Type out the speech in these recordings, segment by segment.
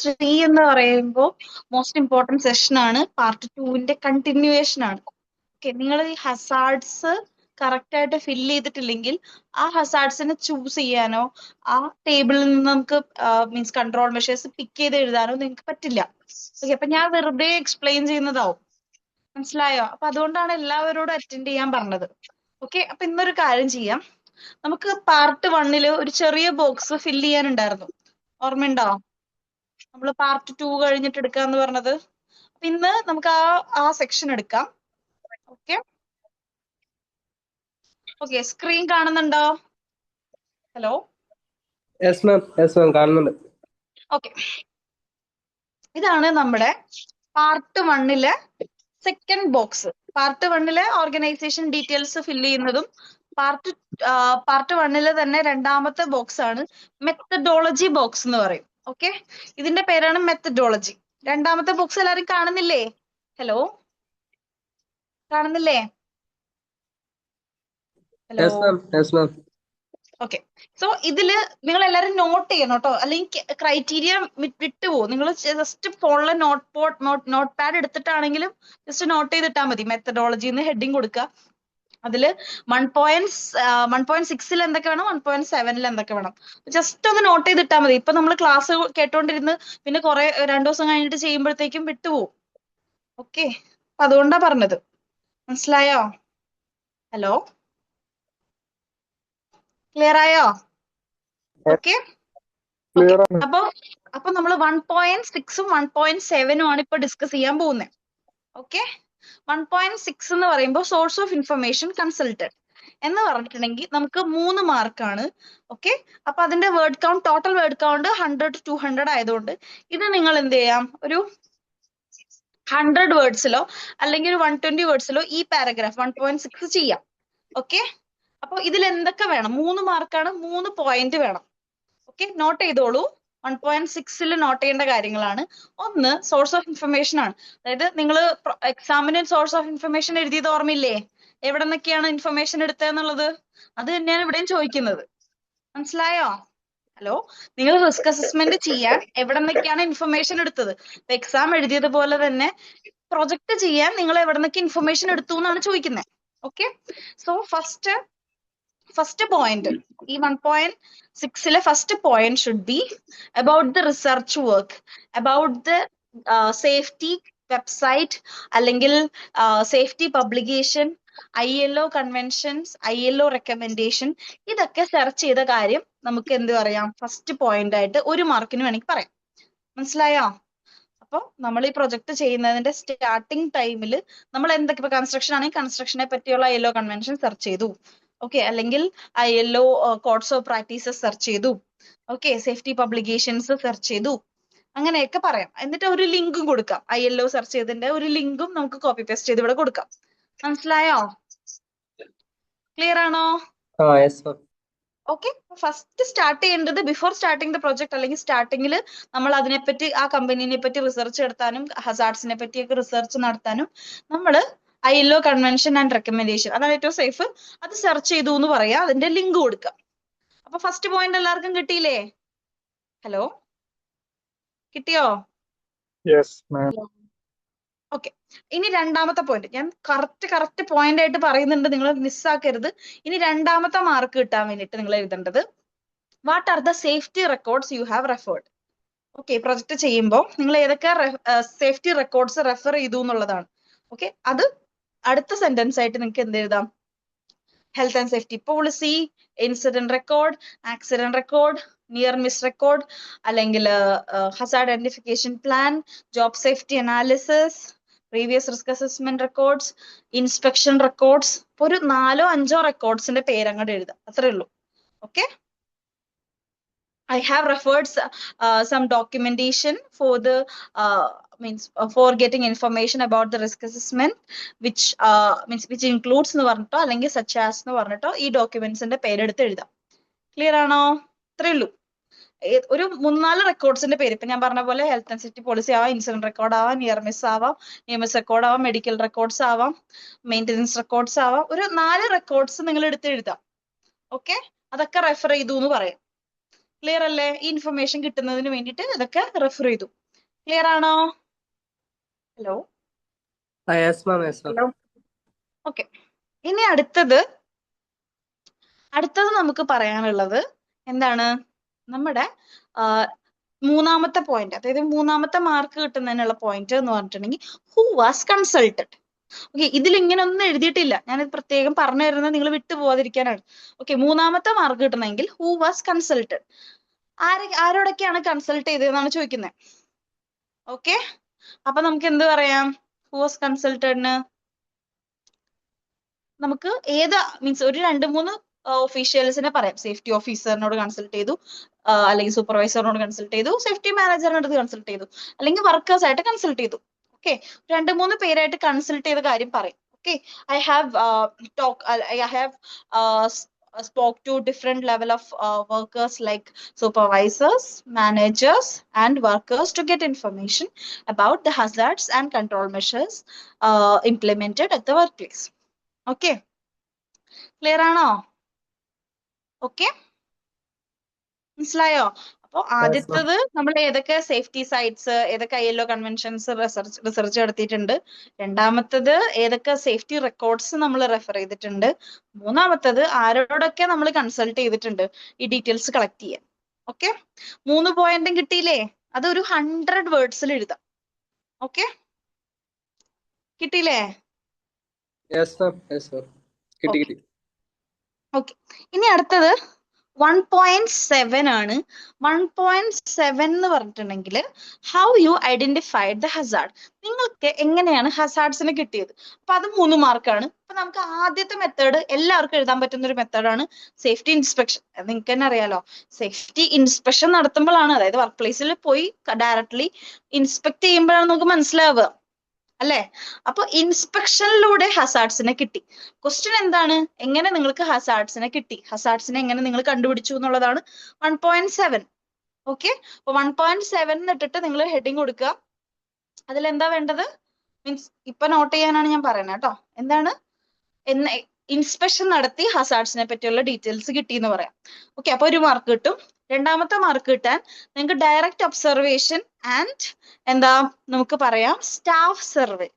3 എന്ന് പറയുമ്പോൾ most important session ആണ്. പാർട്ട് 2ന്റെ കണ്ടിന്യൂവേഷൻ ആണ്. ഓക്കെ, നിങ്ങൾ ഈ ഹസാർഡ്സ് കറക്റ്റ് ആയിട്ട് ഫില്ല് ചെയ്തിട്ടില്ലെങ്കിൽ ആ ഹസാർഡ്സിനെ ചൂസ് ചെയ്യാനോ ആ ടേബിളിൽ നിന്ന് നമുക്ക് മീൻസ് കൺട്രോൾ മെഷേഴ്സ് പിക്ക് ചെയ്ത് എഴുതാനോ നിങ്ങൾക്ക് പറ്റില്ല. ഓക്കെ, അപ്പൊ ഞാൻ വെറുതെ എക്സ്പ്ലെയിൻ ചെയ്യുന്നതാവും. മനസ്സിലായോ? അപ്പൊ അതുകൊണ്ടാണ് എല്ലാവരോടും അറ്റൻഡ് ചെയ്യാൻ പറഞ്ഞത്. ഓക്കെ, അപ്പൊ ഇന്നൊരു കാര്യം ചെയ്യാം. നമുക്ക് പാർട്ട് 1 ഒരു ചെറിയ ബോക്സ് ഫില്ല് ചെയ്യാനുണ്ടായിരുന്നു. ഓർമ്മയുണ്ടോ? നമ്മൾ പാർട്ട് 2 കഴിഞ്ഞിട്ട് എടുക്കാന്ന് പറഞ്ഞത്. അപ്പൊ ഇന്ന് നമുക്ക് ആ സെക്ഷൻ എടുക്കാം. ഓക്കെ ഓക്കെ, സ്ക്രീൻ കാണുന്നുണ്ടോ? ഹലോ? യെസ് മാം കാണുന്നുണ്ട്. ഓക്കെ, ഇതാണ് നമ്മുടെ part 1 second box. Part 1 organisation details fill ചെയ്യുന്നതും പാർട്ട് 1 തന്നെ രണ്ടാമത്തെ ബോക്സ് ആണ് മെത്തഡോളജി ബോക്സ് എന്ന് പറയും. ഓക്കെ, ഇതിന്റെ പേരാണ് മെത്തഡോളജി. രണ്ടാമത്തെ ബോക്സ് എല്ലാവരും കാണുന്നില്ലേ? ഹലോ, കാണുന്നില്ലേ? Hello? Yes ma'am. Okay, so ഇതില് നിങ്ങൾ എല്ലാരും നോട്ട് ചെയ്യണം കേട്ടോ, അല്ലെങ്കിൽ ക്രൈറ്റീരിയ വിട്ടുപോകും. നിങ്ങൾ ജസ്റ്റ് ഫോണിലെ നോട്ട് പാഡ് എടുത്തിട്ടാണെങ്കിലും ജസ്റ്റ് നോട്ട് ചെയ്തിട്ടാൽ മതി. മെത്തഡോളജിന്ന് ഹെഡിങ് കൊടുക്കുക. അതില് 1.6 എന്തൊക്കെ വേണം, 1.7 എന്തൊക്കെ വേണം, ജസ്റ്റ് ഒന്ന് നോട്ട് ചെയ്തിട്ടാൽ മതി. ഇപ്പൊ നമ്മൾ ക്ലാസ് കേട്ടോണ്ടിരുന്ന് പിന്നെ കുറെ 2 ദിവസം കഴിഞ്ഞിട്ട് ചെയ്യുമ്പോഴത്തേക്കും വിട്ടുപോകും. ഓക്കെ, അപ്പൊ അതുകൊണ്ടാ പറഞ്ഞത്. മനസ്സിലായോ? ഹലോ, ക്ലിയർ ആയോ? ഓക്കെ, അപ്പൊ നമ്മൾ 1.6ഉം 1.7ഉം ആണ് ഇപ്പൊ ഡിസ്കസ് ചെയ്യാൻ പോകുന്നത്. ഓക്കെ, 1.6 എന്ന് പറയുമ്പോൾ സോഴ്സ് ഓഫ് ഇൻഫർമേഷൻ കൺസൾട്ടഡ് എന്ന് പറഞ്ഞിട്ടുണ്ടെങ്കിൽ നമുക്ക് 3 മാർക്കാണ്. ഓക്കെ, അപ്പൊ അതിന്റെ word count, total word count 100 to 200 ആയതുകൊണ്ട് ഇത് നിങ്ങൾ എന്ത് ചെയ്യാം, ഒരു 100 വേർഡ്സിലോ അല്ലെങ്കിൽ ഒരു 120 വേർഡ്സിലോ ഈ പാരഗ്രാഫ് 1.6 ചെയ്യാം. ഓക്കെ, അപ്പൊ ഇതിൽ എന്തൊക്കെ വേണം? 3 മാർക്കാണ്, 3 പോയിന്റ് വേണം. ഓക്കെ, നോട്ട് ചെയ്തോളൂ. 1.6ൽ നോട്ട് ചെയ്യേണ്ട കാര്യങ്ങളാണ്. ഒന്ന്, സോഴ്സ് ഓഫ് ഇൻഫർമേഷൻ ആണ്. അതായത് നിങ്ങൾ എക്സാമിന് സോഴ്സ് ഓഫ് ഇൻഫർമേഷൻ എഴുതിയത് ഓർമ്മയില്ലേ? എവിടെ നിന്നൊക്കെയാണ് ഇൻഫർമേഷൻ എടുത്തതെന്നുള്ളത്? അത് തന്നെയാണ് ഇവിടെയും ചോദിക്കുന്നത്. മനസ്സിലായോ? ഹലോ, നിങ്ങൾ റിസ്ക് അസസ്മെന്റ് ചെയ്യാൻ എവിടെ നിന്നൊക്കെയാണ് ഇൻഫർമേഷൻ എടുത്തത്? എക്സാം എഴുതിയതുപോലെ തന്നെ പ്രൊജക്ട് ചെയ്യാൻ നിങ്ങൾ എവിടെ നിന്നൊക്കെ ഇൻഫർമേഷൻ എടുത്തു എന്നാണ് ചോദിക്കുന്നത്. ഓക്കെ, സോ ഫസ്റ്റ് പോയിന്റ്, ഈ 1.6ലെ first point should be about the research work, about the safety website അല്ലെങ്കിൽ safety publication, ILO conventions, ILO recommendation, ഇതൊക്കെ സെർച്ച് ചെയ്ത കാര്യം നമുക്ക് എന്ത് പറയാം, ഫസ്റ്റ് പോയിന്റ് ആയിട്ട് 1 മാർക്കിന് വേണമെങ്കിൽ പറയാം. മനസ്സിലായോ? അപ്പൊ നമ്മൾ ഈ പ്രൊജക്ട് ചെയ്യുന്നതിന്റെ സ്റ്റാർട്ടിങ് ടൈമിൽ നമ്മൾ എന്തൊക്കെ, ഇപ്പൊ കൺസ്ട്രക്ഷൻ ആണെങ്കിൽ കൺസ്ട്രക്ഷനെ പറ്റിയുള്ള ILO കൺവെൻഷൻ സെർച്ച് ചെയ്തു. ഓക്കെ, അല്ലെങ്കിൽ ILO codes of practices search ചെയ്തു. ഓക്കെ, സേഫ്റ്റി പബ്ലിക്കേഷൻസ് സെർച്ച് ചെയ്തു. അങ്ങനെയൊക്കെ പറയാം. എന്നിട്ട് ഒരു ലിങ്കും കൊടുക്കാം. ILO സെർച്ച് ചെയ്തതിന്റെ ഒരു ലിങ്കും നമുക്ക് കോപ്പി പേസ്റ്റ് ചെയ്ത് ഇവിടെ കൊടുക്കാം. മനസ്സിലായോ? ക്ലിയർ ആണോ? ഓക്കെ, ഫസ്റ്റ് സ്റ്റാർട്ട് ചെയ്യേണ്ടത് ബിഫോർ സ്റ്റാർട്ടിങ് ദ പ്രൊജക്ട് അല്ലെങ്കിൽ സ്റ്റാർട്ടിങ്ങിൽ നമ്മൾ അതിനെപ്പറ്റി, ആ കമ്പനീനെ പറ്റി റിസർച്ച് നടത്താനും ഹസാർഡ്സിനെ പറ്റിയൊക്കെ റിസർച്ച് നടത്താനും നമ്മൾ ILO കൺവെൻഷൻ ആൻഡ് റെക്കമെൻഡേഷൻ, അതാണ് ഏറ്റവും സേഫ്, അത് സെർച്ച് ചെയ്തു എന്ന് പറയാ, അതിന്റെ ലിങ്ക് കൊടുക്കാം. അപ്പൊ ഫസ്റ്റ് പോയിന്റ് എല്ലാവർക്കും കിട്ടിയില്ലേ? ഹലോ, കിട്ടിയോ? ഓക്കെ, ഇനി രണ്ടാമത്തെ പോയിന്റ് ഞാൻ കറക്റ്റ് പോയിന്റ് ആയിട്ട് പറയുന്നുണ്ട്, നിങ്ങൾ മിസ്സാക്കരുത്. ഇനി രണ്ടാമത്തെ മാർക്ക് കിട്ടാൻ വേണ്ടിയിട്ട് നിങ്ങൾ എഴുതേണ്ടത് what are the safety records you have referred. Okay, project ചെയ്യുമ്പോൾ നിങ്ങൾ ഏതൊക്കെ സേഫ്റ്റി റെക്കോർഡ്സ് റെഫർ ചെയ്തു എന്നുള്ളതാണ്. ഓക്കെ, അത് അടുത്ത സെന്റൻസ് ആയിട്ട് നിങ്ങൾക്ക് എന്ത് എഴുതാം? Health and safety policy, incident record, accident record, near miss record, അല്ലെങ്കിൽ hazard identification plan, job safety analysis, previous risk assessment records, inspection records. ഒരു 4 or 5 റെക്കോർഡ്സിന്റെ പേര് അങ്ങോട്ട് എഴുതാം, അത്രേ ഉള്ളൂ. Okay, I have referred some documentation for the for getting information about the risk assessment, which which includes എന്ന് പറഞ്ഞിട്ടോ അല്ലെങ്കിൽ such as എന്ന് പറഞ്ഞിട്ടോ ഈ ഡോക്യുമെന്റ്സിന്റെ പേരെടുത്ത് എഴുതാം. ക്ലിയർ ആണോ? ഇത്രേ ഉള്ളൂ. ഒരു 3-4 റെക്കോർഡ്സിന്റെ പേര്, ഇപ്പൊ ഞാൻ പറഞ്ഞ പോലെ ഹെൽത്ത് ആൻഡ് സേഫ്റ്റി പോളിസി ആവാം, ഇൻസിഡന്റ് റെക്കോർഡ് ആവാം, നിയർ മിസ് ആവാം, നിയമസ് റെക്കോർഡ് ആവാം, മെഡിക്കൽ റെക്കോർഡ്സ് ആവാം, മെയിൻ്റെനൻസ് റെക്കോർഡ്സ് ആവാം. ഒരു 4 റെക്കോർഡ്സ് നിങ്ങൾ എടുത്ത് എഴുതാം. ഓക്കെ, അതൊക്കെ റെഫർ ചെയ്തു എന്ന് പറയാം. ക്ലിയർ അല്ലേ? ഈ ഇൻഫർമേഷൻ കിട്ടുന്നതിന് വേണ്ടിയിട്ട് ഇതൊക്കെ റെഫർ ചെയ്തു. ക്ലിയർ ആണോ? ഹലോ യെസ് മാം, യെസ് മാം. Hello okay. ഇനി അടുത്തത് നമുക്ക് പറയാനുള്ളത് എന്താണ്? നമ്മുടെ മൂന്നാമത്തെ പോയിന്റ്, അതായത് മൂന്നാമത്തെ മാർക്ക് കിട്ടുന്നതിനുള്ള പോയിന്റ് എന്ന് പറഞ്ഞിട്ടുണ്ടെങ്കിൽ ഹു വാസ് കൺസൾട്ടഡ്. ഓക്കെ, ഇതിൽ ഇങ്ങനെ ഒന്നും എഴുതിയിട്ടില്ല, ഞാനിത് പ്രത്യേകം പറഞ്ഞു തരുന്നത് നിങ്ങൾ വിട്ടു പോവാതിരിക്കാനാണ്. ഓക്കെ, മൂന്നാമത്തെ മാർക്ക് കിട്ടണമെങ്കിൽ ഹു വാസ് കൺസൾട്ടഡ്. ആരോടൊക്കെയാണ് കൺസൾട്ട് ചെയ്തതെന്നാണ് ചോദിക്കുന്നത്. ഓക്കെ, അപ്പൊ നമുക്ക് എന്ത് പറയാം? ഹു വാസ് കൺസൾട്ടഡിന് നമുക്ക് ഏത് മീൻസ് ഒരു 2-3 ഒഫീഷ്യൽസിനെ പറയാം. സേഫ്റ്റി ഓഫീസറിനോട് കൺസൾട്ട് ചെയ്തു, അല്ലെങ്കിൽ സൂപ്പർവൈസറിനോട് കൺസൾട്ട് ചെയ്തു, സേഫ്റ്റി മാനേജറിനോട് കൺസൾട്ട് ചെയ്തു, അല്ലെങ്കിൽ വർക്കേഴ്സ് ആയിട്ട് കൺസൾട്ട് ചെയ്തു. ഓക്കെ, 2-3 പേരായിട്ട് കൺസൾട്ട് ചെയ്ത കാര്യം പറയും. Okay, I have spoke to different level of workers like supervisors, managers and workers to get information about the hazards and control measures implemented at the workplace. Okay, clear ആണോ? Okay, മനസ്സിലായോ? അപ്പൊ ആദ്യത്തത് നമ്മൾ ഏതൊക്കെ safety sites, ഏതൊക്കെ ILO conventions research നടത്തിയിട്ടുണ്ട്. രണ്ടാമത്തത് ഏതൊക്കെ സേഫ്റ്റി റെക്കോർഡ്സ് നമ്മൾ റെഫർ ചെയ്തിട്ടുണ്ട്. മൂന്നാമത്തത് ആരോടൊക്കെ നമ്മൾ കൺസൾട്ട് ചെയ്തിട്ടുണ്ട് ഈ ഡീറ്റെയിൽസ് കളക്ട് ചെയ്യാൻ. ഓക്കെ, 3 പോയിന്റും കിട്ടിയില്ലേ? അത് ഒരു 100 വേർഡ്സിൽ എഴുതാം. ഓക്കെ, കിട്ടിയില്ലേ? യെസ് മാം, യെസ് മാം. കിട്ടി കിട്ടി. ഓക്കെ, ഇനി അടുത്തത് 1.7 ആണ്. 1.7 എന്ന് പറഞ്ഞിട്ടുണ്ടെങ്കിൽ how you identified the Hazard. നിങ്ങൾക്ക് എങ്ങനെയാണ് ഹസാർഡ്സിനെ കിട്ടിയത്? അപ്പൊ അത് 3 മാർക്കാണ്. അപ്പൊ നമുക്ക് ആദ്യത്തെ മെത്തേഡ് എല്ലാവർക്കും എഴുതാൻ പറ്റുന്ന ഒരു മെത്തേഡാണ് സേഫ്റ്റി ഇൻസ്പെക്ഷൻ. അത് നിങ്ങൾക്ക് തന്നെ അറിയാലോ. സേഫ്റ്റി ഇൻസ്പെക്ഷൻ നടത്തുമ്പോഴാണ്, അതായത് വർക്ക് പ്ലേസിൽ പോയി ഡയറക്ട്ലി ഇൻസ്പെക്ട് ചെയ്യുമ്പോഴാണ് നമുക്ക് മനസ്സിലാവുക അല്ലെ? അപ്പൊ ഇൻസ്പെക്ഷനിലൂടെ ഹസാർഡ്സിനെ കിട്ടി. ക്വസ്റ്റ്യൻ എന്താണ്? എങ്ങനെ നിങ്ങൾക്ക് ഹസാർഡ്സിനെ കിട്ടി, ഹസാർഡ്സിനെ എങ്ങനെ നിങ്ങൾ കണ്ടുപിടിച്ചു എന്നുള്ളതാണ് 1.7. ഓക്കെ, അപ്പൊ 1.7 ഇട്ടിട്ട് നിങ്ങൾ ഹെഡിങ് കൊടുക്കുക. അതിലെന്താ വേണ്ടത്? മീൻസ് ഇപ്പൊ നോട്ട് ചെയ്യാനാണ് ഞാൻ പറയുന്നത് കേട്ടോ. എന്താണ്? ഇൻസ്പെക്ഷൻ നടത്തി ഹസാർഡ്സിനെ പറ്റിയുള്ള ഡീറ്റെയിൽസ് കിട്ടി എന്ന് പറയാം. ഓക്കെ, അപ്പൊ 1 മാർക്ക് കിട്ടും. രണ്ടാമത്തെ മാർക്ക് കിട്ടാൻ നിങ്ങൾക്ക് ഡയറക്റ്റ് ഒബ്സർവേഷൻ ആൻഡ് എന്താ നമുക്ക് പറയാം സ്റ്റാഫ് സർവേ.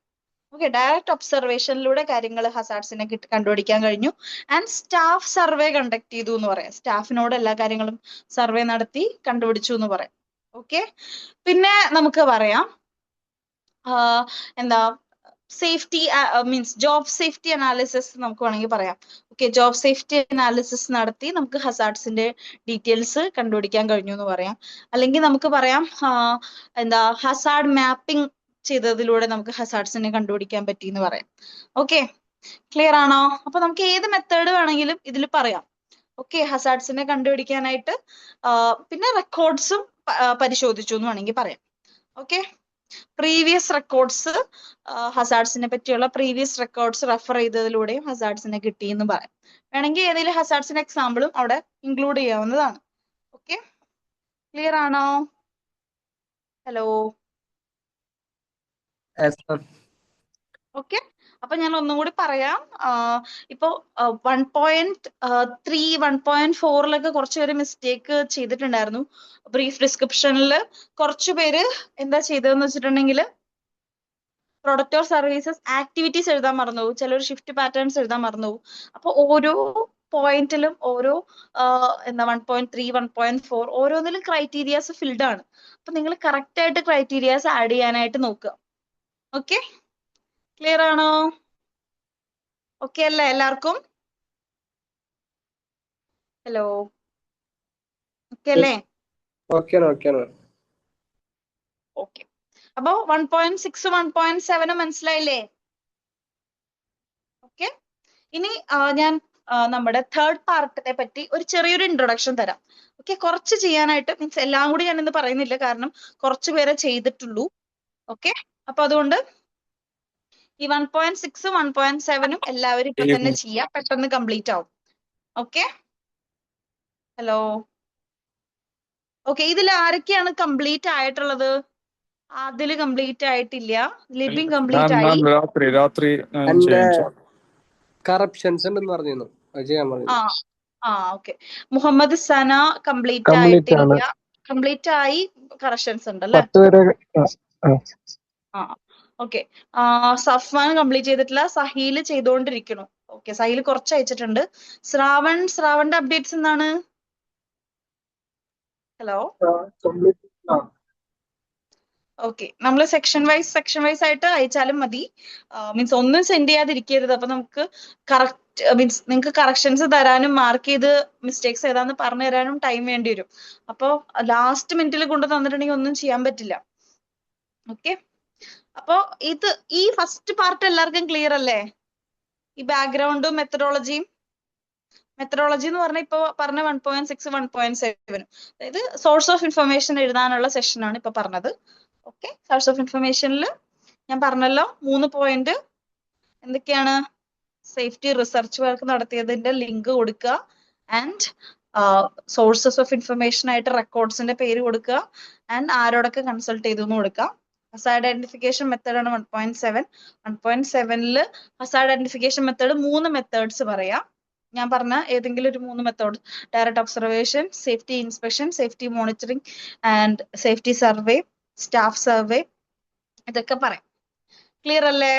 ഓക്കെ, ഡയറക്റ്റ് ഒബ്സർവേഷനിലൂടെ കാര്യങ്ങൾ ഹസാർഡ്സിനെ കണ്ടുപിടിക്കാൻ കഴിഞ്ഞു. ആൻഡ് സ്റ്റാഫ് സർവേ കണ്ടക്ട് ചെയ്തു എന്ന് പറയാം. സ്റ്റാഫിനോട് എല്ലാ കാര്യങ്ങളും സർവേ നടത്തി കണ്ടുപിടിച്ചു എന്ന് പറയാം. ഓക്കെ, പിന്നെ നമുക്ക് പറയാം എന്താ safety means job safety analysis നമുക്ക് വേണമെങ്കിൽ പറയാം. ഓക്കെ, ജോബ് സേഫ്റ്റി അനാലിസിസ് നടത്തി നമുക്ക് ഹസാർഡ്സിന്റെ ഡീറ്റെയിൽസ് കണ്ടുപിടിക്കാൻ കഴിഞ്ഞു എന്ന് പറയാം. അല്ലെങ്കിൽ നമുക്ക് പറയാം എന്താ ഹസാർഡ് മാപ്പിംഗ് ചെയ്തതിലൂടെ നമുക്ക് ഹസാർഡ്സിനെ കണ്ടുപിടിക്കാൻ പറ്റി എന്ന് പറയാം. ഓക്കെ, ക്ലിയർ ആണോ? അപ്പൊ നമുക്ക് ഏത് മെത്തേഡ് വേണമെങ്കിലും ഇതിൽ പറയാം. ഓക്കെ, ഹസാർഡ്സിനെ കണ്ടുപിടിക്കാനായിട്ട് പിന്നെ റെക്കോർഡ്സും പരിശോധിച്ചു എന്ന് വേണമെങ്കിൽ പറയാം. ഓക്കെ, പ്രീവിയസ് റെക്കോർഡ്സ്, ഹസാർഡ്സിനെ പറ്റിയുള്ള പ്രീവിയസ് റെക്കോർഡ്സ് റെഫർ ചെയ്തതിലൂടെയും ഹസാർഡ്സിനെ കിട്ടി എന്ന് പറയാം. വേണമെങ്കിൽ ഏതെങ്കിലും ഹസാർഡ്സിന്റെ എക്സാമ്പിളും അവിടെ ഇൻക്ലൂഡ് ചെയ്യാവുന്നതാണ്. ഓക്കെ, ക്ലിയർ ആണോ? Hello yes ma'am. ഓക്കെ, അപ്പൊ ഞാൻ ഒന്നും കൂടി പറയാം. ഇപ്പോ 1.3 1.4 കുറച്ച് പേര് മിസ്റ്റേക്ക് ചെയ്തിട്ടുണ്ടായിരുന്നു. ബ്രീഫ് ഡിസ്ക്രിപ്ഷനിൽ കുറച്ചു പേര് എന്താ ചെയ്തതെന്ന് വെച്ചിട്ടുണ്ടെങ്കിൽ പ്രൊഡക്റ്റ് ഓർ സർവീസസ് ആക്ടിവിറ്റീസ് എഴുതാൻ മറന്നു പോകും, ചിലർ ഷിഫ്റ്റ് പാറ്റേൺസ് എഴുതാൻ മറന്നു പോകും. അപ്പൊ ഓരോ പോയിന്റിലും ഓരോ എന്താ 1.3 1.4 ഓരോന്നിലും ക്രൈറ്റീരിയാസ് ഫിൽഡ് ആണ്. അപ്പൊ നിങ്ങൾ കറക്റ്റ് ആയിട്ട് ക്രൈറ്റീരിയാസ് ആഡ് ചെയ്യാനായിട്ട് നോക്കുക. ഓക്കെ, ക്ലിയർ ആണോ? ഓക്കെ അല്ലേ എല്ലാവർക്കും? ഹലോ, ഓക്കെ അല്ലേ? Okay okay. ഓക്കെ, അപ്പൊ 1.6 1.7 മനസ്സിലായില്ലേ? ഓക്കെ, ഇനി ഞാൻ നമ്മുടെ തേർഡ് പാർട്ടിനെ പറ്റി ഒരു ചെറിയൊരു ഇൻട്രൊഡക്ഷൻ തരാം. ഓക്കെ, കുറച്ച് ചെയ്യാനായിട്ട് മീൻസ് എല്ലാം കൂടി ഞാൻ ഇന്ന് പറയുന്നില്ല, കാരണം കുറച്ച് പേരെ ചെയ്തിട്ടുള്ളൂ. ഓക്കെ, അപ്പൊ അതുകൊണ്ട് ഈ 1.6 1.7 എല്ലാവരും ഇപ്പൊ തന്നെ ചെയ്യാം, പെട്ടെന്ന് കംപ്ലീറ്റ് ആവും. ഓക്കെ, ഹലോ ഓക്കെ, ഇതിൽ ആരൊക്കെയാണ് കംപ്ലീറ്റ് ആയിട്ടുള്ളത്? അതില് കംപ്ലീറ്റ് ആയിട്ടില്ല, ലിബിൻ കംപ്ലീറ്റ് ആയി. രാത്രി എന്റെ കറപ്ഷൻസ് ഉണ്ടെന്ന് പറഞ്ഞിരുന്നു, അത് ചെയ്യാൻ പറഞ്ഞു. ഓക്കെ. മുഹമ്മദ് സന കംപ്ലീറ്റ് കംപ്ലീറ്റ് ആണ്. ആയിട്ടില്ല. കംപ്ലീറ്റ് ആയി, കറക്ഷൻസ് ഉണ്ട് അല്ലെ? 10 വരെ ഓക്കെ. സഫ്വാൻ കംപ്ലീറ്റ് ചെയ്തിട്ടില്ല. സഹീൽ ചെയ്തുകൊണ്ടിരിക്കണു. ഓക്കെ, സഹീൽ കുറച്ച് അയച്ചിട്ടുണ്ട്. ശ്രാവണിന്റെ അപ്ഡേറ്റ്സ് എന്താണ്? ഹലോ. ഓക്കെ, നമ്മൾ സെക്ഷൻ വൈസ് ആയിട്ട് അയച്ചാലും മതി. മീൻസ് ഒന്നും സെൻഡ് ചെയ്യാതിരിക്കരുത്. അപ്പൊ നമുക്ക് കറക്റ്റ് മീൻസ് നിങ്ങൾക്ക് കറക്ഷൻസ് തരാനും മാർക്ക് ചെയ്ത് മിസ്റ്റേക്സ് ഏതാന്ന് പറഞ്ഞു തരാനും ടൈം വേണ്ടി വരും. അപ്പൊ ലാസ്റ്റ് മിനിറ്റിൽ കൊണ്ട് തന്നിട്ടുണ്ടെങ്കിൽ ഒന്നും ചെയ്യാൻ പറ്റില്ല. ഓക്കെ, അപ്പൊ ഈ ഫസ്റ്റ് പാർട്ട് എല്ലാവർക്കും ക്ലിയർ അല്ലേ? ഈ ബാക്ക്ഗ്രൗണ്ടും മെത്തഡോളജി എന്ന് പറഞ്ഞാൽ ഇപ്പൊ പറഞ്ഞ 1.6 1.7 അതായത് സോഴ്സ് ഓഫ് ഇൻഫർമേഷൻ എഴുതാനുള്ള സെഷനാണ് ഇപ്പൊ പറഞ്ഞത്. ഓക്കെ, സോഴ്സ് ഓഫ് ഇൻഫർമേഷനിൽ ഞാൻ പറഞ്ഞല്ലോ 3 പോയിന്റ് എന്തൊക്കെയാണ്? സേഫ്റ്റി റിസർച്ച് വർക്ക് നടത്തിയതിന്റെ ലിങ്ക് കൊടുക്കുക, ആൻഡ് സോഴ്സസ് ഓഫ് ഇൻഫർമേഷൻ ആയിട്ട് റെക്കോർഡ്സിന്റെ പേര് കൊടുക്കുക, ആൻഡ് ആരോടൊക്കെ കൺസൾട്ട് ചെയ്തു എന്ന് കൊടുക്കുക. ഹസാർഡ് ഐഡന്റിഫിക്കേഷൻ മെത്തേഡ് ആണ് 1.7. 1.7 ഹസാർഡ് ഐഡന്റിഫിക്കേഷൻ മെത്തേഡ് 3 മെത്തേഡ്സ് പറയാം. ഞാൻ പറഞ്ഞ ഏതെങ്കിലും ഒരു 3 method: direct observation, safety inspection, safety monitoring and safety survey, staff survey, ഇതൊക്കെ പറയാം. ക്ലിയർ അല്ലേ?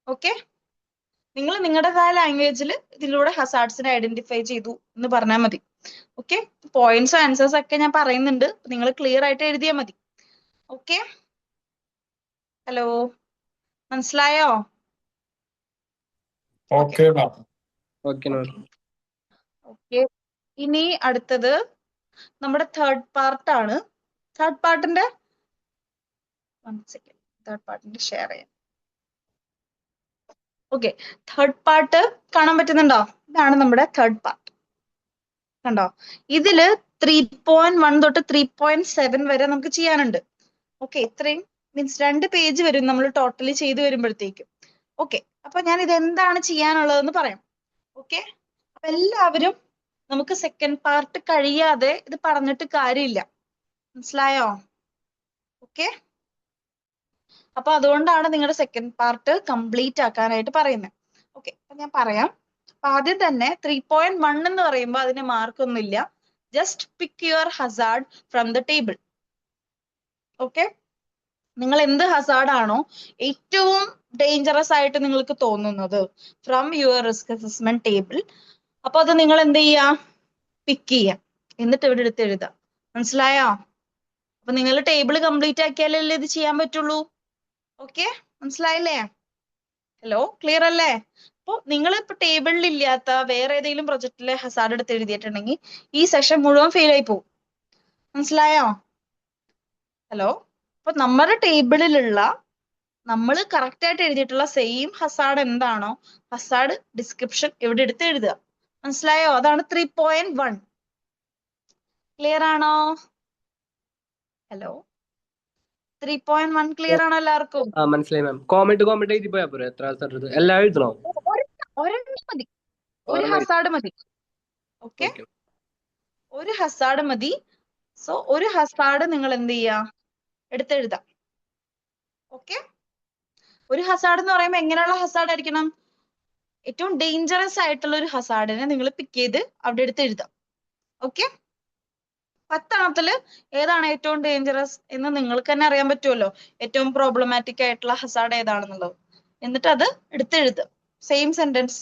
ഓക്കെ, നിങ്ങൾ നിങ്ങളുടേതായ ലാംഗ്വേജിൽ ഇതിലൂടെ ഹസാർഡ്സിനെ ഐഡന്റിഫൈ ചെയ്തു എന്ന് പറഞ്ഞാൽ മതി. ഓക്കെ, പോയിന്റ്സ് ആൻസേഴ്സ് ഒക്കെ ഞാൻ പറയുന്നുണ്ട്, നിങ്ങൾ ക്ലിയർ ആയിട്ട് എഴുതിയാൽ മതി. ഓക്കെ, ഹലോ, മനസ്സിലായോ? ഓക്കെ. ഓക്കെ, ഇനി അടുത്തത് നമ്മുടെ തേർഡ് പാർട്ടാണ്. തേർഡ് പാർട്ടിന്റെ ഷെയർ ചെയ്യാം. ഓക്കെ, തേർഡ് പാർട്ട് കാണാൻ പറ്റുന്നുണ്ടോ? ഇതാണ് നമ്മുടെ തേർഡ് പാർട്ട്. കണ്ടോ? ഇതില് 3.1 തൊട്ട് 3.7 വരെ നമുക്ക് ചെയ്യാനുണ്ട്. ഓക്കെ, ഇത്രയും മീൻസ് 2 പേജ് വരും നമ്മൾ ടോട്ടലി ചെയ്ത് വരുമ്പോഴത്തേക്കും. ഓക്കെ, അപ്പൊ ഞാൻ ഇത് എന്താണ് ചെയ്യാനുള്ളതെന്ന് പറയാം. ഓക്കെ, അപ്പൊ എല്ലാവരും നമുക്ക് സെക്കൻഡ് പാർട്ട് കഴിയാതെ ഇത് പറഞ്ഞിട്ട് കാര്യമില്ല. മനസ്സിലായോ? ഓക്കെ, അപ്പൊ അതുകൊണ്ടാണ് നിങ്ങളുടെ സെക്കൻഡ് പാർട്ട് കംപ്ലീറ്റ് ആക്കാനായിട്ട് പറയുന്നത്. ഓക്കെ, അപ്പൊ ഞാൻ പറയാം. അപ്പൊ ആദ്യം തന്നെ 3.1 എന്ന് പറയുമ്പോൾ അതിന് മാർക്കൊന്നുമില്ല. Just pick your hazard from the table. Okay, നിങ്ങൾ എന്ത് ഹസാർഡ് ആണോ ഏറ്റവും ഡേഞ്ചറസ് ആയിട്ട് നിങ്ങൾക്ക് തോന്നുന്നത് from your risk assessment table, അപ്പൊ അത് നിങ്ങൾ എന്ത് ചെയ്യാ? പിക്ക് ചെയ്യാം, എന്നിട്ട് ഇവിടെ എടുത്ത് എഴുതാം. മനസ്സിലായോ? അപ്പൊ നിങ്ങൾ ടേബിൾ കംപ്ലീറ്റ് ആക്കിയാലല്ലേ ഇത് ചെയ്യാൻ പറ്റുള്ളൂ. ഓക്കെ, മനസ്സിലായില്ലേ? ഹലോ, ക്ലിയർ അല്ലേ? അപ്പൊ നിങ്ങൾ ഇപ്പൊ ടേബിളിൽ ഇല്ലാത്ത വേറെ ഏതെങ്കിലും പ്രൊജക്റ്റിലെ ഹസാർഡ് എടുത്ത് എഴുതിയിട്ടുണ്ടെങ്കിൽ ഈ സെഷൻ മുഴുവൻ ഫെയിൽ ആയി പോകും. മനസ്സിലായോ? ഹലോ, അപ്പൊ നമ്മുടെ ടേബിളിലുള്ള നമ്മൾ കറക്റ്റ് ആയിട്ട് എഴുതിയിട്ടുള്ള സെയിം ഹസാർഡ് എന്താണോ ഹസാർഡ് ഡിസ്ക്രിപ്ഷൻ ഇവിടെ എടുത്ത് എഴുതുക. മനസ്സിലായോ? അതാണ് 3.1. ക്ലിയർ ആണോ? ഹലോ, 3.1 ക്ലിയർ ആണോ എല്ലാവർക്കും? മനസ്സിലായി മാം. കോമന്റ് എഴുതി പോയാ പോരെ? എത്ര ഹസാർഡ് എല്ലാം എഴുതണോ? ഒരെണ്ണം മതി, ഒരു ഹസാർഡ് മതി. ഓക്കെ, ഒരു ഹസാർഡ് മതി. സോ ഒരു ഹസാർഡ് നിങ്ങൾ എന്ത് ചെയ്യാ? എടുത്തെഴുതാം. ഓക്കെ, ഒരു ഹസാർഡ് എന്ന് പറയുമ്പോൾ എങ്ങനെയുള്ള ഹസാർഡ് ആയിരിക്കണം? ഏറ്റവും ഡേഞ്ചറസ് ആയിട്ടുള്ള ഒരു ഹസാർഡിനെ നിങ്ങൾ പിക്ക് ചെയ്ത് അവിടെ എടുത്ത് എഴുതാം. ഓക്കെ, 10 എണ്ണത്തില് ഏതാണ് ഏറ്റവും ഡേഞ്ചറസ് എന്ന് നിങ്ങൾക്ക് തന്നെ അറിയാൻ പറ്റുമല്ലോ. ഏറ്റവും പ്രോബ്ലമാറ്റിക് ആയിട്ടുള്ള ഹസാർഡ് ഏതാണെന്നുള്ളത്. എന്നിട്ട് അത് എടുത്തെഴുതുക, same sentence.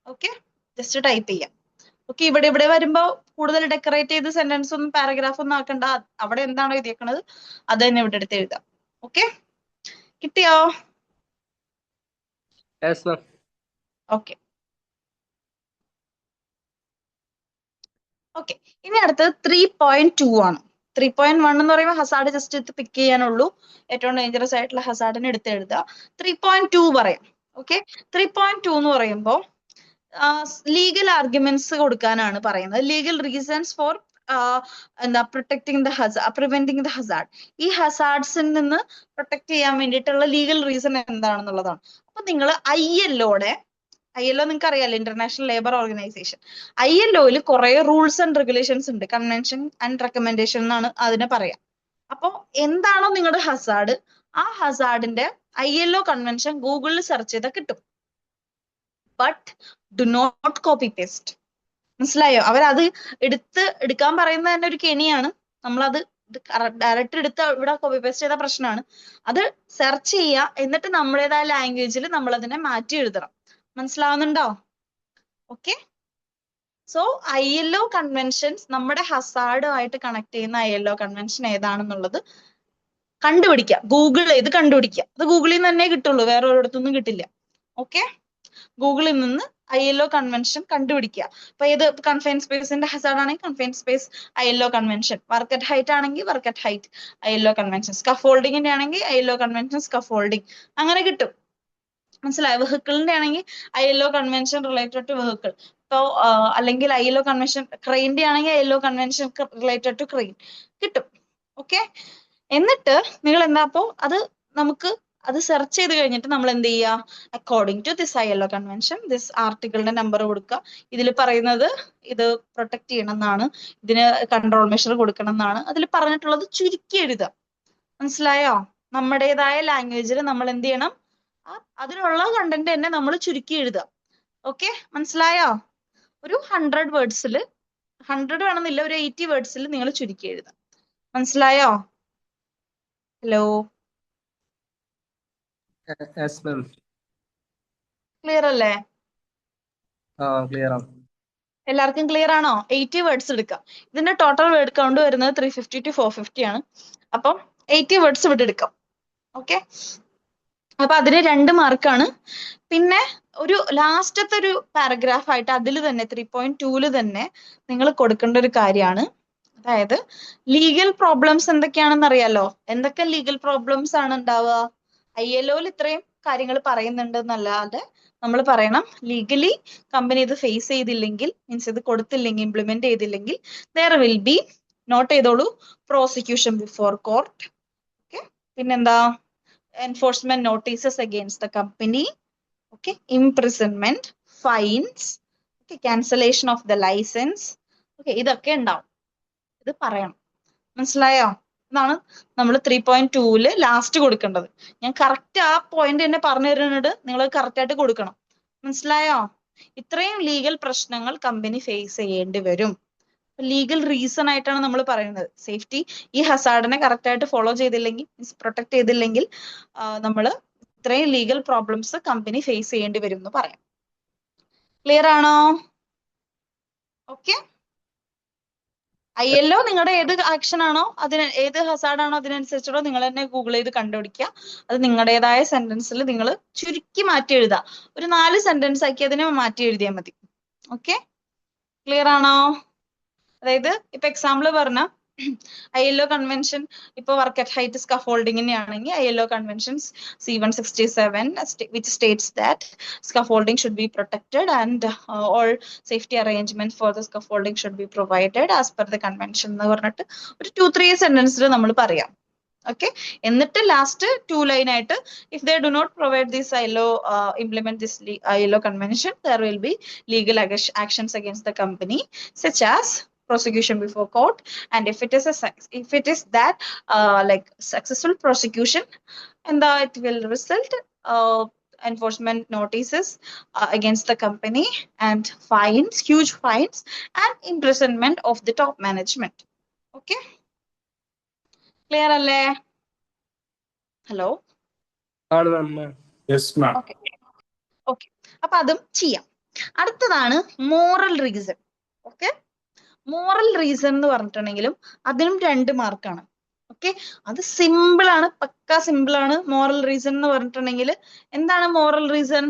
Okay, just type ചെയ്യാം. ഓക്കെ, ഇവിടെ വരുമ്പോ കൂടുതൽ ഡെക്കറേറ്റ് ചെയ്ത് സെന്റൻസ് ഒന്നും പാരഗ്രാഫ് ഒന്നും ആക്കണ്ട. അവിടെ എന്താണോ എഴുതിയേക്കണത് അത് തന്നെ ഇവിടെ എടുത്ത് എഴുതാം. ഓക്കെ, കിട്ടിയോ? ഓക്കെ. ഓക്കെ, ഇനി അടുത്തത് 3.2 ആണ്. 3.1 എന്ന് പറയുമ്പോൾ ഹസാർഡ് ജസ്റ്റ് പിക്ക് ചെയ്യാനുള്ളൂ. ഏറ്റവും ഡേഞ്ചറസ് ആയിട്ടുള്ള ഹസാർഡിനെ എടുത്ത് എഴുതുക. 3.2 പറയാം. ഓക്കെ, 3.2 എന്ന് പറയുമ്പോൾ ലീഗൽ ആർഗ്യുമെന്റ്സ് കൊടുക്കാനാണ് പറയുന്നത്. Legal reasons for protecting the Hazard, preventing the Hazard. ഈ ഹസാർഡ്സിൽ നിന്ന് പ്രൊട്ടക്ട് ചെയ്യാൻ വേണ്ടിയിട്ടുള്ള ലീഗൽ റീസൺ എന്താണെന്നുള്ളതാണ്. അപ്പൊ നിങ്ങൾ ILO നിങ്ങൾക്ക് അറിയാലോ, ഇന്റർനാഷണൽ ലേബർ ഓർഗനൈസേഷൻ. ILOയിൽ കുറെ റൂൾസ് ആൻഡ് റെഗുലേഷൻസ് ഉണ്ട്. കൺവെൻഷൻ ആൻഡ് റെക്കമെൻഡേഷൻ എന്നാണ് അതിനെ പറയാം. അപ്പൊ എന്താണോ നിങ്ങളുടെ ഹസാർഡ്, ആ ഹസാർഡിന്റെ ILO കൺവെൻഷൻ ഗൂഗിളിൽ സെർച്ച് ചെയ്താൽ കിട്ടും. But do not copy paste. മനസ്സിലായോ? അവരത് എടുക്കാൻ പറയുന്നത് തന്നെ ഒരു കെണിയാണ്. നമ്മളത് ഡയറക്റ്റ് എടുത്ത് ഇവിടെ കോപ്പി പേസ്റ്റ് ചെയ്ത പ്രശ്നമാണ്. അത് സെർച്ച് ചെയ്യുക, എന്നിട്ട് നമ്മുടേതായ ലാംഗ്വേജിൽ നമ്മൾ അതിനെ മാറ്റി എഴുതണം. മനസ്സിലാവുന്നുണ്ടോ? ഓക്കെ. സോ ILO കൺവെൻഷൻസ്, നമ്മുടെ ഹസാർഡുമായിട്ട് കണക്ട് ചെയ്യുന്ന ILO കൺവെൻഷൻ ഏതാണെന്നുള്ളത് കണ്ടുപിടിക്കുക. ഗൂഗിൾ ചെയ്ത് കണ്ടുപിടിക്കുക. അത് ഗൂഗിളിൽ നിന്ന് തന്നെ കിട്ടുള്ളൂ, വേറെ ഒരിടത്തൊന്നും കിട്ടില്ല. ഓക്കെ. ഗൂഗിളിൽ നിന്ന് ILO കൺവെൻഷൻ കണ്ടുപിടിക്കുക. അപ്പൊ ഏത് കൺഫൈൻ സ്പേസിന്റെ ഹസാർഡ് ആണെങ്കിൽ confine space ILO convention, work at height ആണെങ്കിൽ work at height ILO convention, സ്കഫോൾഡിങ്ങിന്റെ ആണെങ്കിൽ ILO കൺവെൻഷൻ സ്കഫോൾഡിങ്, അങ്ങനെ കിട്ടും. മനസ്സിലായോ? വെഹിക്കിളിന്റെ ആണെങ്കിൽ ILO convention related to vehicle. ഇപ്പോ അല്ലെങ്കിൽ ILO കൺവെൻഷൻ ക്രെയിൻ്റെ ആണെങ്കിൽ ILO convention related to crane കിട്ടും. ഓക്കെ. എന്നിട്ട് നിങ്ങൾ എന്താ, അപ്പോ നമുക്ക് അത് സെർച്ച് ചെയ്ത് കഴിഞ്ഞിട്ട് നമ്മൾ എന്ത് ചെയ്യുക? According to this ILO convention, this ആർട്ടിക്കിളിന്റെ നമ്പർ കൊടുക്കുക. ഇതിൽ പറയുന്നത് ഇത് പ്രൊട്ടക്ട് ചെയ്യണം എന്നാണ്, ഇതിന് കൺട്രോൾ മെഷർ കൊടുക്കണം എന്നാണ് അതിൽ പറഞ്ഞിട്ടുള്ളത് ചുരുക്കി എഴുതുക. മനസ്സിലായോ? നമ്മുടേതായ ലാംഗ്വേജിൽ നമ്മൾ എന്ത് ചെയ്യണം? അതിനുള്ള കണ്ടന്റ് തന്നെ നമ്മൾ ചുരുക്കി എഴുതുക. ഓക്കെ. മനസ്സിലായോ? ഒരു 100 വേർഡ്സിൽ, 100 വേണമെന്നില്ല, ഒരു 80 വേർഡ്സിൽ നിങ്ങൾ ചുരുക്കി എഴുതുക. മനസ്സിലായോ? Hello, yes ma'am. ക്ലിയർ അല്ലേ? ക്ലിയർ ആണ്. എല്ലാവർക്കും ക്ലിയർ ആണോ? 80 വേർഡ്സ് എടുക്കാം. ഇതിന്റെ ടോട്ടൽ വേർഡ് കൗണ്ട് വരുന്നത് 350 to 450 ആണ്. അപ്പം 80 വേർഡ്സ് വിട്ടെടുക്കാം. ഓക്കെ. അപ്പൊ അതിന് 2 മാർക്കാണ്. പിന്നെ ഒരു ലാസ്റ്റത്തെ ഒരു പാരഗ്രാഫ് ആയിട്ട് അതിൽ തന്നെ 3.2 തന്നെ നിങ്ങൾ കൊടുക്കേണ്ട ഒരു കാര്യമാണ്. അതായത് ലീഗൽ പ്രോബ്ലംസ് എന്തൊക്കെയാണെന്ന് അറിയാലോ? എന്തൊക്കെ ലീഗൽ പ്രോബ്ലംസ് ആണ് ഉണ്ടാവുക? ILOയിൽ ഇത്രയും കാര്യങ്ങൾ പറയുന്നുണ്ട് എന്നല്ലാതെ നമ്മൾ പറയണം, ലീഗലി കമ്പനി ഇത് ഫേസ് ചെയ്തില്ലെങ്കിൽ, മീൻസ് ഇത് കൊടുത്തില്ലെങ്കിൽ, ഇംപ്ലിമെന്റ് ചെയ്തില്ലെങ്കിൽ, there will be, നോട്ട് ചെയ്തോളൂ, പ്രോസിക്യൂഷൻ ബിഫോർ കോർട്ട്. ഓക്കെ. പിന്നെന്താ? enforcement notices against the company, okay, imprisonment, fines, okay, cancellation of the license, okay, ഇതൊക്കെ ഉണ്ടാവും. ഇത് പറയണം. മനസ്സിലായോ? ഇതാണ് നമ്മൾ 3.2 ലാസ്റ്റ് കൊടുക്കേണ്ടത്. ഞാൻ കറക്റ്റ് ആ പോയിന്റ് തന്നെ പറഞ്ഞു തരുന്നുണ്ട്, നിങ്ങൾ കറക്റ്റ് ആയിട്ട് കൊടുക്കണം. മനസ്സിലായോ? ഇത്രയും ലീഗൽ പ്രശ്നങ്ങൾ കമ്പനി ഫേസ് ചെയ്യേണ്ടി വരും. ലീഗൽ റീസൺ ആയിട്ടാണ് നമ്മൾ പറയുന്നത്. സേഫ്റ്റി, ഈ ഹസാർഡിനെ കറക്റ്റ് ആയിട്ട് ഫോളോ ചെയ്തില്ലെങ്കിൽ, മീൻസ് പ്രൊട്ടക്ട് ചെയ്തില്ലെങ്കിൽ നമ്മൾ ഇത്രയും ലീഗൽ പ്രോബ്ലംസ് കമ്പനി ഫേസ് ചെയ്യേണ്ടി വരും എന്ന് പറയാം. ക്ലിയർ ആണോ? ഓക്കെ. ILO നിങ്ങളുടെ ഏത് ആക്ഷൻ ആണോ, ഏത് ഹസാർഡ് ആണോ അതിനനുസരിച്ചുള്ള നിങ്ങൾ തന്നെ ഗൂഗിൾ ചെയ്ത് കണ്ടുപിടിക്കുക. അത് നിങ്ങളുടേതായ സെന്റൻസിൽ നിങ്ങൾ ചുരുക്കി മാറ്റി എഴുതുക. ഒരു 4 സെന്റൻസ് ആക്കി അതിനെ മാറ്റി എഴുതിയാൽ മതി. ഓക്കെ. ക്ലിയർ ആണോ? അതായത് ഇപ്പൊ എക്സാമ്പിൾ പറഞ്ഞ ILO കൺവെൻഷൻ ഇപ്പൊ വർക്ക് അറ്റ് ഹൈറ്റ് സ്കഫോൾഡിങ്ങിനെ ആണെങ്കിൽ ILO conventions C167 which states that scaffolding should be protected and all safety arrangements for the scaffolding should be provided as per the convention എന്ന് പറഞ്ഞിട്ട് ഒരു 2-3 സെന്റൻസിൽ നമ്മൾ പറയാം. ഓക്കെ. എന്നിട്ട് last 2 line ആയിട്ട് if they do not provide this ILO, implement this ILO convention, there will be legal actions against the company such as prosecution before court, and if it is that like successful prosecution, and it will result enforcement notices against the company and fines, huge fines, and imprisonment of the top management. Okay. Clear അല്ലേ? Hello. ആണ് ma'am. Yes ma'am. Okay. Okay. അപ്പൊ അതും ചെയ്യാം. അടുത്തതാണ് moral reason. Okay. Moral reason എന്ന് പറഞ്ഞിട്ടുണ്ടെങ്കിലും അതിനും 2 മാർക്കാണ്. ഓക്കെ. അത് സിമ്പിൾ ആണ്, പക്ക സിമ്പിൾ ആണ്. മോറൽ റീസൺ എന്ന് പറഞ്ഞിട്ടുണ്ടെങ്കിൽ എന്താണ് മോറൽ റീസൺ?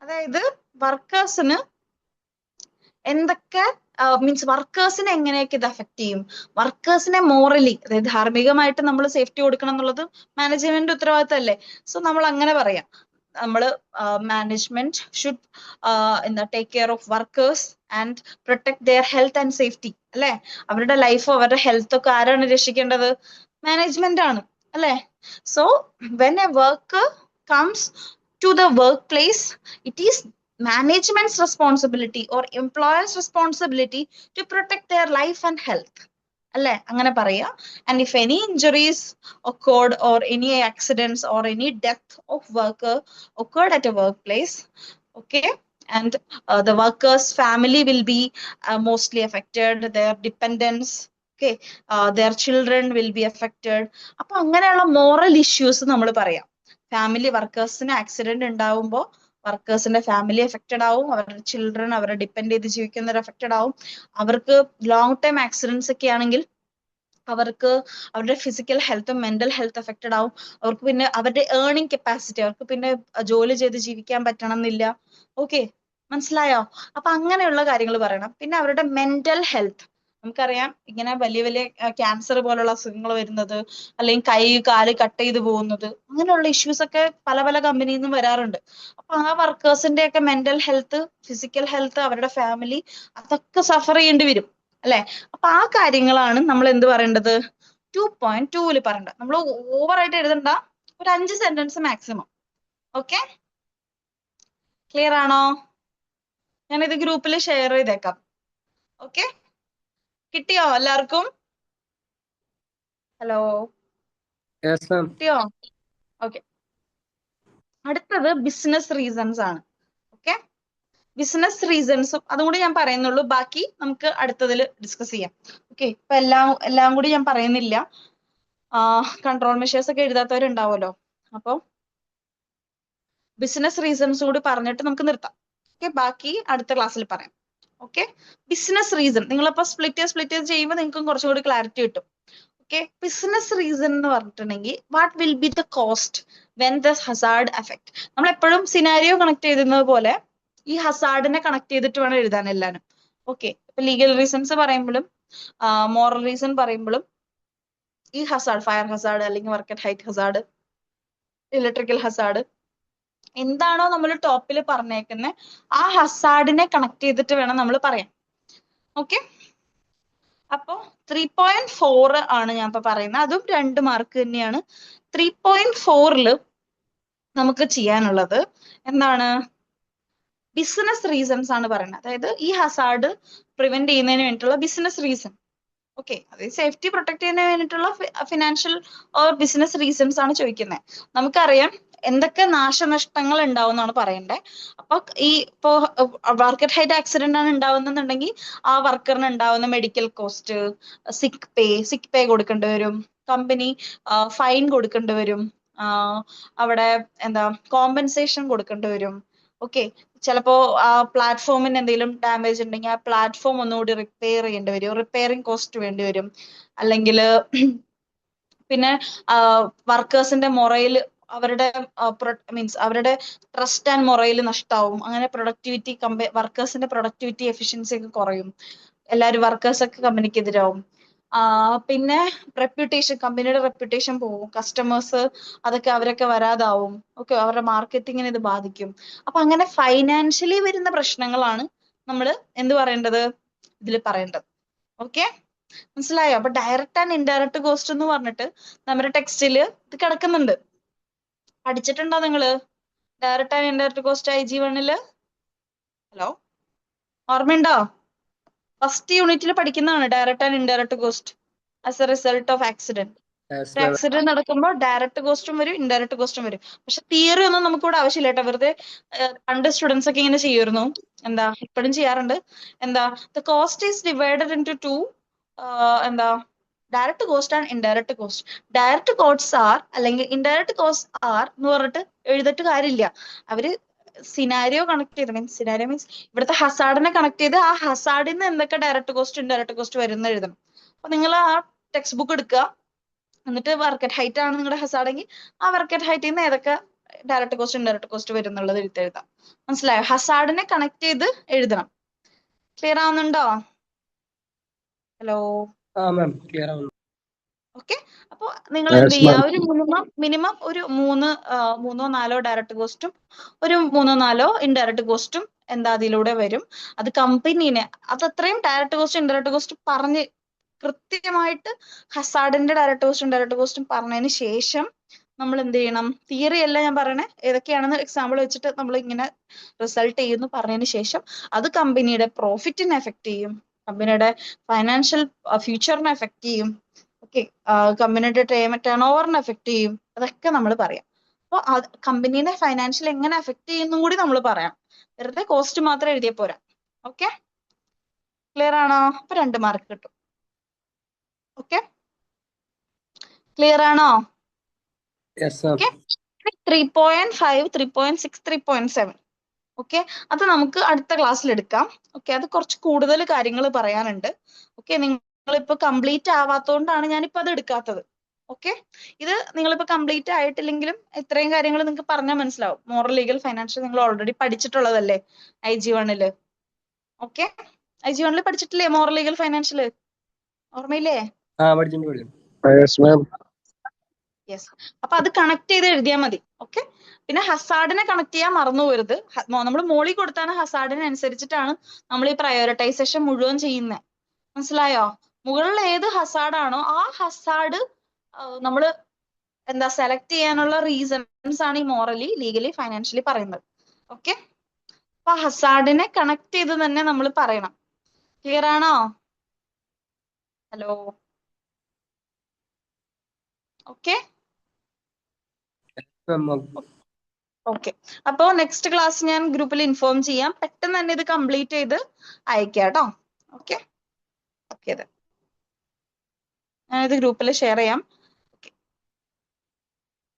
അതായത് വർക്കേഴ്സിന് എന്തൊക്കെ, മീൻസ് വർക്കേഴ്സിനെ എങ്ങനെയൊക്കെ ഇത് അഫക്ട് ചെയ്യും, വർക്കേഴ്സിനെ മോറലി, അതായത് ധാർമ്മികമായിട്ട് നമ്മൾ സേഫ്റ്റി കൊടുക്കണം എന്നുള്ളത് മാനേജ്മെന്റ് ഉത്തരവാദിത്തമല്ലേ. സോ നമ്മൾ അങ്ങനെ പറയാം, നമ്മൾ മാനേജ്മെന്റ് ഷുഡ് എന്താ take care of workers and protect there health and safety, അല്ലെ? അവരുടെ ലൈഫോ അവരുടെ ഹെൽത്ത് ഒക്കെ ആരാണ് രക്ഷിക്കേണ്ടത്? മാനേജ്മെന്റ് ആണ്, അല്ലെ? So when a worker comes to the work place, it is management's responsibility or employer's responsibility to protect their life and health, അല്ലെ? അങ്ങനെ പറയാ. And if any injuries occurred or any accidents or any death of worker occurred at a workplace, okay, and the workers family will be mostly affected, their dependents, okay, their children will be affected. അപ്പൊ അങ്ങനെയുള്ള moral issues നമ്മൾ പറയാം. Family വർക്കേഴ്സിന് accident ഉണ്ടാവുമ്പോൾ വർക്കേഴ്സിന്റെ family affected ആവും, അവരുടെ children അവരെ depend ചെയ്ത് ജീവിക്കുന്നവർ എഫക്റ്റഡ് ആവും. അവർക്ക് ലോങ് ടൈം ആക്സിഡൻസ് ഒക്കെ ആണെങ്കിൽ അവർക്ക് അവരുടെ ഫിസിക്കൽ ഹെൽത്തും മെന്റൽ ഹെൽത്ത് എഫക്റ്റഡ് ആവും. അവർക്ക് പിന്നെ അവരുടെ ഏർണിംഗ് കപ്പാസിറ്റി, അവർക്ക് പിന്നെ ജോലി ചെയ്ത് ജീവിക്കാൻ പറ്റണം എന്നില്ല. ഓക്കെ, മനസ്സിലായോ? അപ്പൊ അങ്ങനെയുള്ള കാര്യങ്ങൾ പറയണം. പിന്നെ അവരുടെ മെന്റൽ ഹെൽത്ത്, നമുക്കറിയാം ഇങ്ങനെ വലിയ വലിയ ക്യാൻസർ പോലുള്ള അസുഖങ്ങൾ വരുന്നത്, അല്ലെങ്കിൽ കൈ കാല് കട്ട് ചെയ്ത് പോകുന്നത്, അങ്ങനെയുള്ള ഇഷ്യൂസ് ഒക്കെ പല പല കമ്പനിയിൽ നിന്നും വരാറുണ്ട്. അപ്പൊ ആ വർക്കേഴ്സിന്റെ ഒക്കെ മെന്റൽ ഹെൽത്ത്, ഫിസിക്കൽ ഹെൽത്ത്, അവരുടെ ഫാമിലി, അതൊക്കെ സഫർ ചെയ്യേണ്ടി വരും അല്ലെ? അപ്പൊ ആ കാര്യങ്ങളാണ് നമ്മൾ എന്ത് പറയേണ്ടത്, 2.2 പറയേണ്ടത്. നമ്മൾ ഓവറായിട്ട് എഴുതണ്ട, ഒരു 5 സെന്റൻസ് മാക്സിമം. ഓക്കെ, ക്ലിയർ ആണോ? ഞാനിത് ഗ്രൂപ്പിൽ ഷെയർ ചെയ്തേക്കാം. ഓക്കെ, കിട്ടിയോ എല്ലാവർക്കും? Hello, Yes, ma'am. കിട്ടിയോ? ഓക്കെ, അടുത്തത് ബിസിനസ് റീസൺസ് ആണ്. ഓക്കെ, ബിസിനസ് റീസൺസും അതും കൂടി ഞാൻ പറയുന്നുള്ളൂ, ബാക്കി നമുക്ക് അടുത്തതിൽ ഡിസ്കസ് ചെയ്യാം. ഓക്കെ, ഇപ്പൊ എല്ലാം കൂടി ഞാൻ പറയുന്നില്ല. കൺട്രോൾ മെഷേഴ്സ് ഒക്കെ എഴുതാത്തവരുണ്ടാവുമല്ലോ, അപ്പോൾ ബിസിനസ് റീസൺസ് കൂടി പറഞ്ഞിട്ട് നമുക്ക് നിർത്താം. ഓക്കെ, ബാക്കി അടുത്ത ക്ലാസ്സിൽ പറയാം. ഓക്കെ, ബിസിനസ് റീസൺ നിങ്ങളിപ്പോ സ്പ്ലിറ്റ് ചെയ്യുമ്പോൾ നിങ്ങൾക്കും കുറച്ചും കൂടി ക്ലാരിറ്റി കിട്ടും. ഓക്കെ, ബിസിനസ് റീസൺ എന്ന് പറഞ്ഞിട്ടുണ്ടെങ്കിൽ what will be the cost when the Hazard effect. നമ്മൾ എപ്പോഴും സിനാരിയോ കണക്ട് ചെയ്തിരുന്നത് പോലെ ഈ ഹസാർഡിനെ കണക്ട് ചെയ്തിട്ട് വേണം എഴുതാൻ എല്ലാവരും. ഓക്കെ, ഇപ്പൊ ലീഗൽ റീസൺസ് പറയുമ്പോഴും മോറൽ റീസൺ പറയുമ്പോഴും ഈ ഹസാർഡ്, ഫയർ ഹസാർഡ് അല്ലെങ്കിൽ work at height Hazard, electrical Hazard, എന്താണോ നമ്മൾ ടോപ്പിൽ പറഞ്ഞേക്കുന്നത് ആ ഹസാർഡിനെ കണക്ട് ചെയ്തിട്ട് വേണം നമ്മൾ പറയാൻ. ഓക്കെ, അപ്പോ 3.4 ആണ് ഞാൻ ഇപ്പൊ പറയുന്നത്, അതും 2 മാർക്ക് തന്നെയാണ്. 3.4 നമുക്ക് ചെയ്യാനുള്ളത് എന്താണ്, ബിസിനസ് റീസൺസ് ആണ് പറയുന്നത്. അതായത് ഈ ഹസാർഡ് പ്രിവെന്റ് ചെയ്യുന്നതിന് വേണ്ടിയിട്ടുള്ള ബിസിനസ് റീസൺ. ഓക്കെ, അതായത് സേഫ്റ്റി പ്രൊട്ടക്ട് ചെയ്യുന്നതിന് വേണ്ടിയിട്ടുള്ള ഫിനാൻഷ്യൽ ഓർ ബിസിനസ് റീസൺസ് ആണ് ചോദിക്കുന്നത്. നമുക്കറിയാം എന്തൊക്കെ നാശനഷ്ടങ്ങൾ ഉണ്ടാവും എന്നാണ് പറയണ്ടേ. അപ്പൊ ഇപ്പോ വർക്ക് അറ്റ് ഹൈറ്റ് ആക്സിഡന്റ് ആണ് ഉണ്ടാവുന്നുണ്ടെങ്കിൽ ആ വർക്കറിന് ഉണ്ടാവുന്ന മെഡിക്കൽ കോസ്റ്റ്, സിക്ക് പേ കൊടുക്കേണ്ടി വരും, കമ്പനി ഫൈൻ കൊടുക്കേണ്ടി വരും, അവിടെ എന്താ കോമ്പൻസേഷൻ കൊടുക്കേണ്ടി വരും. ഓക്കെ, ചിലപ്പോ ആ പ്ലാറ്റ്ഫോമിന് എന്തെങ്കിലും ഡാമേജ് ഉണ്ടെങ്കിൽ ആ പ്ലാറ്റ്ഫോം ഒന്നുകൂടി റിപ്പയർ ചെയ്യേണ്ടി വരും, റിപ്പയറിംഗ് കോസ്റ്റ് വേണ്ടി വരും. അല്ലെങ്കിൽ പിന്നെ വർക്കേഴ്സിന്റെ മൊറയിൽ, അവരുടെ മീൻസ് അവരുടെ ട്രസ്റ്റ് ആൻഡ് മൊറയിൽ നഷ്ടാവും. അങ്ങനെ പ്രൊഡക്ടിവിറ്റി, വർക്കേഴ്സിന്റെ പ്രൊഡക്ടിവിറ്റി എഫിഷ്യൻസി ഒക്കെ കുറയും. എല്ലാവരും വർക്കേഴ്സ് ഒക്കെ കമ്പനിക്ക് എതിരാവും. പിന്നെ റെപ്യൂട്ടേഷൻ, കമ്പനിയുടെ റെപ്യൂട്ടേഷൻ പോവും, കസ്റ്റമേഴ്സ് അതൊക്കെ അവരൊക്കെ വരാതാവും. ഓക്കെ, അവരുടെ മാർക്കറ്റിങ്ങിനെ ഇത് ബാധിക്കും. അപ്പൊ അങ്ങനെ ഫൈനാൻഷ്യലി വരുന്ന പ്രശ്നങ്ങളാണ് നമ്മൾ എന്ത് പറയേണ്ടത്, ഇതിൽ പറയേണ്ടത്. ഓക്കെ, മനസ്സിലായോ? അപ്പൊ ഡയറക്റ്റ് ആൻഡ് ഇൻഡയറക്റ്റ് കോസ്റ്റ് എന്ന് പറഞ്ഞിട്ട് നമ്മുടെ ടെക്സ്റ്റില് ഇത് കിടക്കുന്നുണ്ട്. പഠിച്ചിട്ടുണ്ടോ നിങ്ങള് direct and indirect cost IG1? Hello, ഓർമ്മയുണ്ടോ? ഫസ്റ്റ് യൂണിറ്റിൽ പഠിക്കുന്നതാണ് direct and indirect cost as A result of accident. Yes, ഒരു ma'am. ആക്സിഡന്റ് നടക്കുമ്പോൾ ഡയറക്റ്റ് കോസ്റ്റും വരും, ഇൻഡയറക്റ്റ് കോസ്റ്റും വരും. പക്ഷെ തിയറി ഒന്നും നമുക്ക് ഇവിടെ ആവശ്യമില്ല കേട്ടോ. വെറുതെ പണ്ട് സ്റ്റുഡൻസ് ഒക്കെ ഇങ്ങനെ ചെയ്യുമായിരുന്നു, എന്താ ഇപ്പോഴും ചെയ്യാറുണ്ട്, എന്താ the cost is divided into 2, എന്താ direct cost and indirect cost. Direct cost are അല്ലെങ്കിൽ ഇൻഡയറക്റ്റ് കോസ്റ്റ് ആർ എന്ന് പറഞ്ഞിട്ട് എഴുതിട്ട് കാര്യമില്ല. അവര് സിനാരിയോ കണക്ട് ചെയ്ത്, സിനാരിയോ മീൻസ് ഇവിടുത്തെ ഹസാർഡിനെ കണക്ട് ചെയ്ത് ആ ഹസാർഡിൽ നിന്ന് എന്തൊക്കെ ഡയറക്റ്റ് കോസ്റ്റ് ഇൻഡയറക്റ്റ് കോസ്റ്റ് വരുന്ന എഴുതണം. അപ്പൊ നിങ്ങൾ ആ ടെക്സ്റ്റ് ബുക്ക് എടുക്കുക, എന്നിട്ട് വർക്ക് അറ്റ് ഹൈറ്റ് ആണ് നിങ്ങളുടെ ഹസാർഡെങ്കിൽ ആ വർക്ക് അറ്റ് ഹൈറ്റിൽ നിന്ന് ഏതൊക്കെ ഡയറക്റ്റ് കോസ്റ്റ് ഇൻഡയറക്റ്റ് കോസ്റ്റ് വരും എന്നുള്ളത് എഴുതാം. മനസ്സിലായോ? ഹസാർഡിനെ കണക്ട് ചെയ്ത് എഴുതണം. ക്ലിയർ ആവുന്നുണ്ടോ? ഹലോ, Ma'am, clear ആണ്. ഓക്കെ, അപ്പൊ നിങ്ങൾ Yes, എന്ത് ചെയ്യുക, ma'am. ഒരു മിനിമം ഒരു 3-4 ഡയറക്റ്റ് കോസ്റ്റും ഒരു 3-4 ഇൻഡയറക്റ്റ് കോസ്റ്റും എന്താ അതിലൂടെ വരും. അത് കമ്പനീനെ, അതത്രയും ഡയറക്റ്റ് കോസ്റ്റ് ഇൻഡയറക്റ്റ് കോസ്റ്റ് പറഞ്ഞ് കൃത്യമായിട്ട് ഹസാർഡിന്റെ ഡയറക്റ്റ് കോസ്റ്റും ഇൻഡയറക്റ്റ് കോസ്റ്റും പറഞ്ഞതിന് ശേഷം നമ്മൾ എന്ത് ചെയ്യണം, തിയറി അല്ല ഞാൻ പറയണേ, ഏതൊക്കെയാണെന്ന് എക്സാമ്പിൾ വെച്ചിട്ട് നമ്മൾ ഇങ്ങനെ റിസൾട്ട് ചെയ്യുന്നു പറഞ്ഞതിന് ശേഷം അത് കമ്പനിയുടെ പ്രോഫിറ്റിനെ എഫക്ട് ചെയ്യും, കമ്പനിയുടെ ഫൈനാൻഷ്യൽ ഫ്യൂച്ചറിനെ എഫക്ട് ചെയ്യും. ഓക്കെ, കമ്പനിയുടെ ടേൺ ഓവറിനെ എഫക്ട് ചെയ്യും. അതൊക്കെ നമ്മൾ പറയാം. അപ്പോൾ കമ്പനീനെ ഫൈനാൻഷ്യൽ എങ്ങനെ അഫക്ട് ചെയ്യുന്നും കൂടി നമ്മൾ പറയാം. വെറുതെ കോസ്റ്റ് മാത്രം എഴുതിയ പോരാ. ഓക്കെ, ക്ലിയർ ആണോ? അപ്പൊ 2 മാർക്ക് കിട്ടും. ഓക്കെ, ക്ലിയർ ആണോ? Yes, sir. ഓക്കെ, 3.5, 3.6, 3.7. ഓക്കെ, അത് നമുക്ക് അടുത്ത ക്ലാസ്സിൽ എടുക്കാം. ഓക്കെ, അത് കുറച്ച് കൂടുതൽ കാര്യങ്ങൾ പറയാനുണ്ട്. ഓക്കെ, നിങ്ങളിപ്പോ കംപ്ലീറ്റ് ആവാത്തോണ്ടാണ് ഞാനിപ്പോ അത് എടുക്കാത്തത്. ഓക്കെ, ഇത് നിങ്ങളിപ്പോ കംപ്ലീറ്റ് ആയിട്ടില്ലെങ്കിലും ഇത്രയും കാര്യങ്ങൾ നിങ്ങൾക്ക് പറഞ്ഞാൽ മനസ്സിലാവും. മോറൽ ലീഗൽ ഫൈനാൻഷ്യൽ നിങ്ങൾ ഓൾറെഡി പഠിച്ചിട്ടുള്ളതല്ലേ IG1 ഓക്കെ, IG1 പഠിച്ചിട്ടില്ലേ മോറൽ ലീഗൽ ഫൈനാൻഷ്യൽ? ഓർമ്മയില്ലേ? പഠിച്ചു. Yes, ma'am. യെസ്. അപ്പൊ അത് കണക്ട് ചെയ്ത് എഴുതിയാൽ മതി. ഓക്കെ, പിന്നെ ഹസാർഡിനെ കണക്ട് ചെയ്യാൻ മറന്നു പോരുത്. നമ്മൾ മോളിൽ കൊടുത്താണ് ഹസാർഡിനെ അനുസരിച്ചിട്ടാണ് നമ്മൾ ഈ പ്രയോറിറ്റൈസേഷൻ മുഴുവൻ ചെയ്യുന്നത്. മനസ്സിലായോ? മുകളിൽ ഏത് ഹസാർഡാണോ ആ ഹസാർഡ് നമ്മൾ എന്താ സെലക്ട് ചെയ്യാനുള്ള റീസൺസ് ആണ് ഈ മോറലി ലീഗലി ഫൈനാൻഷ്യലി പറയുന്നത്. ഓക്കെ, അപ്പൊ ഹസാർഡിനെ കണക്ട് ചെയ്ത് തന്നെ നമ്മൾ പറയണം. ക്ലിയർ ആണോ? Hello, okay okay. അപ്പോ നെക്സ്റ്റ് ക്ലാസ് ഞാൻ ഗ്രൂപ്പിൽ ഇൻഫോം ചെയ്യാം. പെട്ടെന്ന് തന്നെ ഇത് കംപ്ലീറ്റ് ചെയ്ത് അയക്കാം കേട്ടോ. ഓക്കെ ഓക്കെ, ഞാനിത് ഗ്രൂപ്പിൽ ഷെയർ ചെയ്യാം.